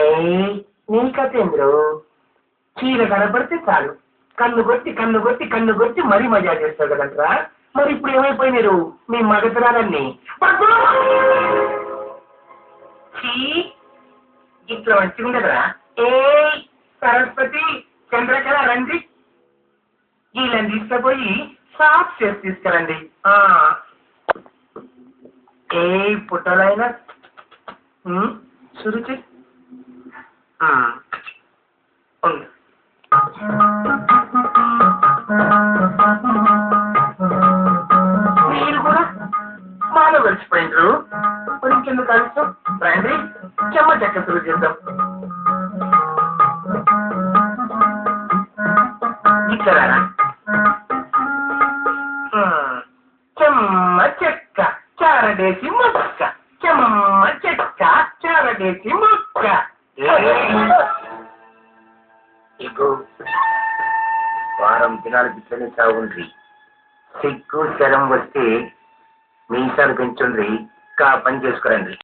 ఏ నీ కథేంద్రు చీర కనపడితే చాలు కన్ను కొట్టి మరీ మజా చేస్తావు కదంట్రా. మరి ఇప్పుడు ఏమైపోయినారు మీ మగతనాలన్నీ? ఇట్లా మంచిగా కదరా. ఏ సరస్వతి చంద్రకళ రండి, వీళ్ళని తీసుకుపోయి సాఫ్ చేసి తీసుకురండి. ఏ పుట్టలైనా సురుచి మీరు కూడా మాలో కలిసిపోయినారు. మరి ఇంకెందుకు కలుస్తాం రండి, చెమ్మ చెక్క సురు చేద్దాం. ఇట్లా చెమ్మ చెక్క చారడేసి మొక్క, చెమ్మ చెక్క చారడేసి మొక్క. ఇగో వారం దినాలు ఇట్లనే సాగుండ్రి. సిగ్గు శరం వస్తే మీసాలు పెంచుండ్రి, కా పని చేసుకురండి.